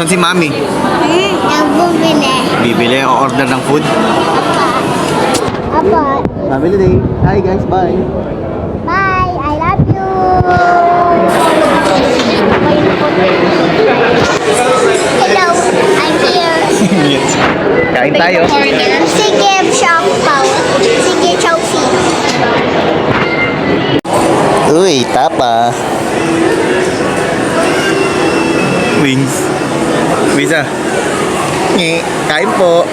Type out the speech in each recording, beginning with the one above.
Saan si Mami? Nagbubili. Bibili o order ng food? Apa? Family day. Hi guys, bye. Bye. I love you. Hello. I'm here. Yes. Kain tayo. Sige, shop pao. Sige, trophy. Uy, tapa. Wings. Bisa. Ngi, kain po.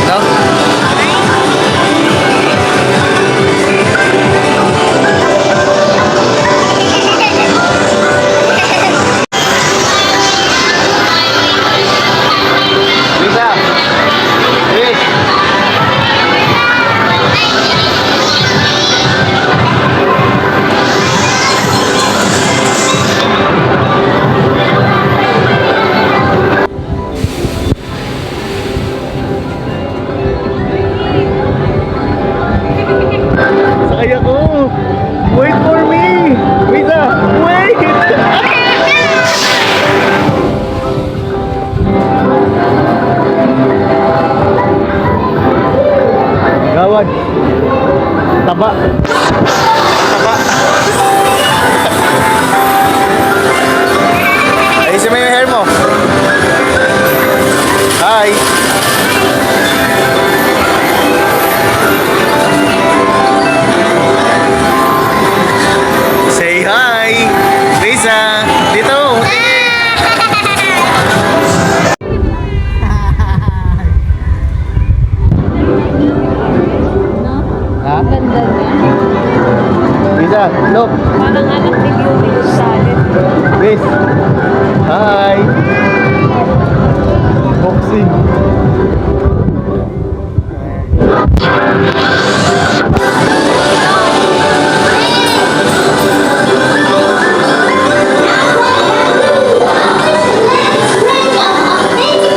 No? Bisa. Wis. Sakay ako. Wait for me. Bisa. Wait. Gawad. Taba. Taba. Ayusin mo yung hair mo. Hi. Say hi. Lisa. Dito. Ha? Ganda niya. Lisa, look. Parang anak ni Beauty yung salad. Grace. Hi. Boxing.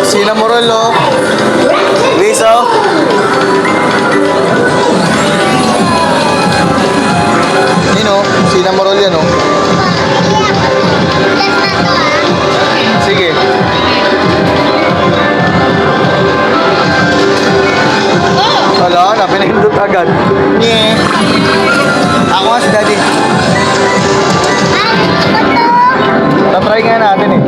Sina Morello. Lisa. Nino, sina Morello yan oh. Sige. Wala na, pinahindot agad. Nye. Ako nga si Daddy. Tatry nga natin eh.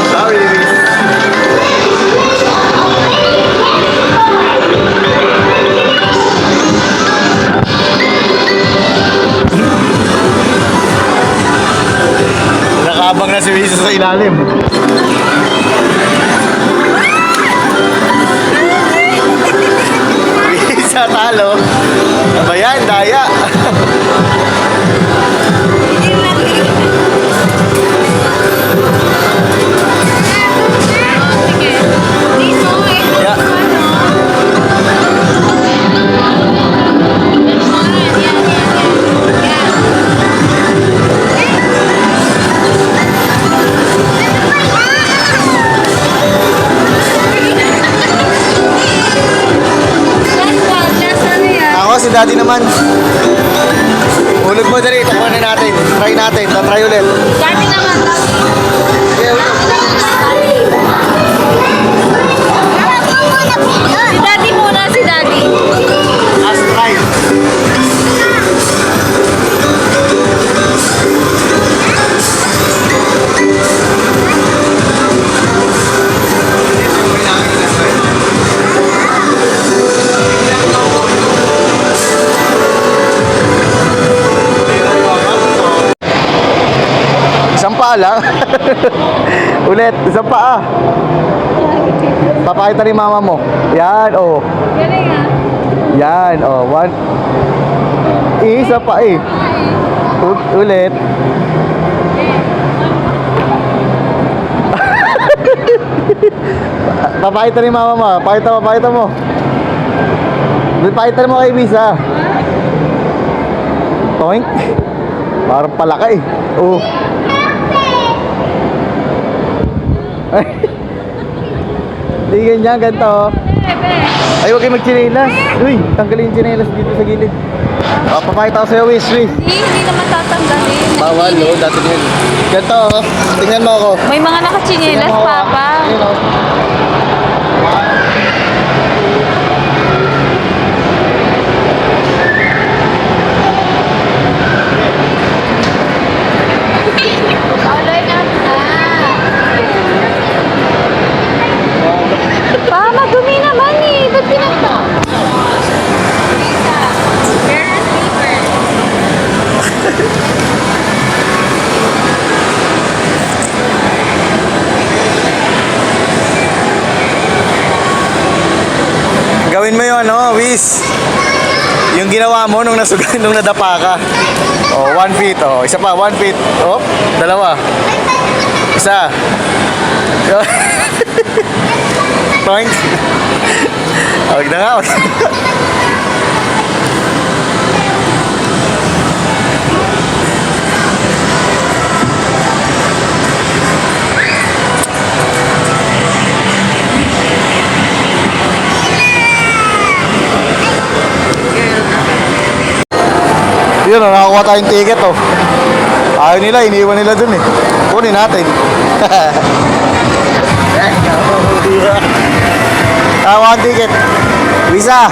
Sorry, Miss. Nakabang na si Miss sa ilalim. Isa talo. Ano yan? Daya. Yeah. Ako si Daddy naman. Hulog mo dali, takuha na natin. Try natin, try ulit. Dati naman. Okay, ulit. Si Daddy muna, si Daddy. Last try. Isang paa lang. Ulit, isang paa. Papakita ni mama mo. Yan, oh. Galing ah. Yan, oh. One. Isa pa eh. Ulit. Papakita ni mama mo. Pakita mo. Pakita mo kay Visa. Toink. Parang palaka eh. Oh. Hindi ganyan, ganito oh. Ay, huwag kayo magchinelas. Uy, tanggalin yung chinelas dito sa gilid. Papakita ko sa'yo, Wish. Hindi naman tatanggalin. Bawal, no? Dati din. Ganito oh. Tingnan mo ako. May mga nakachinelas, Tingnan mo ako, Papa. Ayun oh. Pa, madumi naman eh. Ba't pinagta? Gawin mo yun, no, Wiz. Yung ginawa mo nung nung nadapa ka. Oh, 1 feet. Oh, isa pa, 1 feet. Oh, dalawa. Isa. Point. Huwag na nga. Yun, nakakuha tayong ticket, oh. Ayaw nila, iniwan nila dun, eh. Kunin natin. Nakakuha ang ticket. Visa.